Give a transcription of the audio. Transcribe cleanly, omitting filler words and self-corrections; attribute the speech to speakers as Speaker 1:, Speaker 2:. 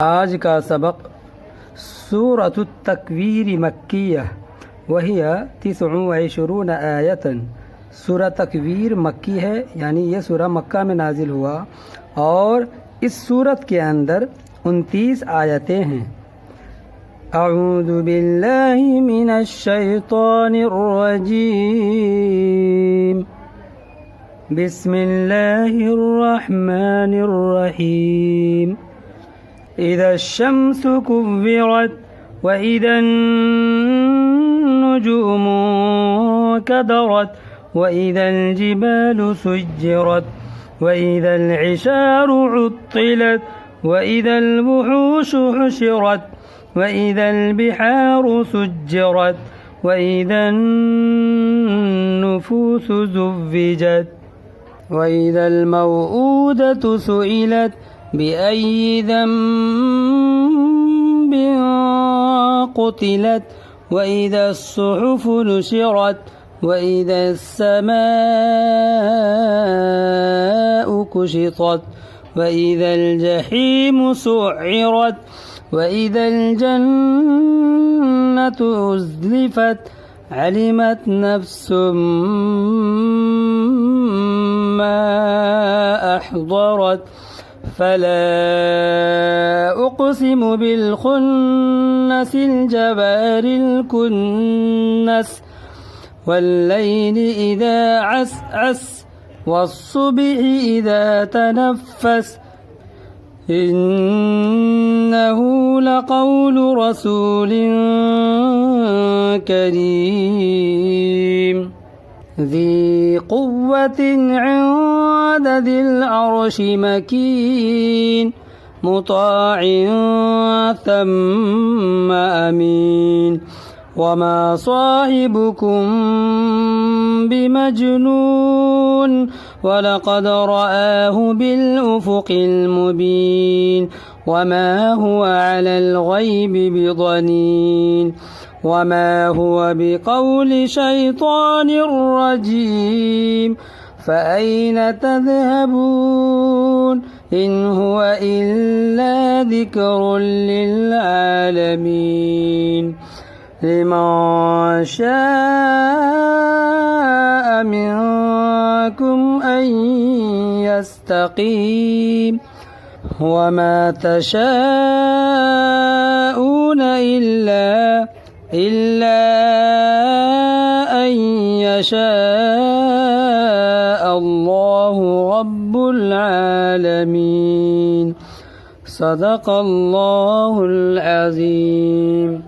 Speaker 1: आज का सबक सूरतुत तकवीर मक्किया वहिया 29 आयतन। सूरह तकवीर मक्की है, यानी यह सूरह मक्का में नाजिल हुआ और इस सूरत के अंदर 29 आयतें हैं। अऊज़ु बिल्लाहि मिनश शैतानिर रजीम। बिस्मिल्लाहिर रहमानिर रहीम। इज़ा अश-शम्सु कुव्विरत व इज़ा अन-नुजूमु कदरत व इज़ा अल-जिबालु सुय्यिरत व इज़ा अल-इशारु उत्तिलत व इज़ा अल-वुहूशु हुशिरत व इज़ा अल-बिहारु सुज्जिरत व इज़ा अन-नुफूसु ज़ुव्विजत व इज़ा अल-मौ'ूदatu सु'iलत बिअय्यि ज़ंबिन क़ुतिलत व इज़ा अस्सुहुफ़ु नुशिरत व इज़ा अस्समाa'ु कुशितत व इज़ा अल-जहीमु सु'इरत व इज़ा अल-जन्नतु उज़्लिफ़त अलिमत नफ्सुम मा अहज़रत फला उक़सिमु बिल-खुन्नसिल जवारिल कुन्नस वल्लैलि इज़ा अस्अस वस्सुब्हि इज़ा तनफ़्फ़स इन्नहु लक़ौलु रसूलिन करीम ذي قوة عند ذي العرش مكين مطاع ثم أمين وما صاحبكم بمجنون ولقد رآه بالأفق المبين وما هو على الغيب بضنين وما هو بقول شيطان رجيم فأين تذهبون إن هو إلا ذكر للعالمين لمن شاء منكم أن يستقيم وما تشاءون إلا أن يشاء الله رب العالمين صدق الله العظيم।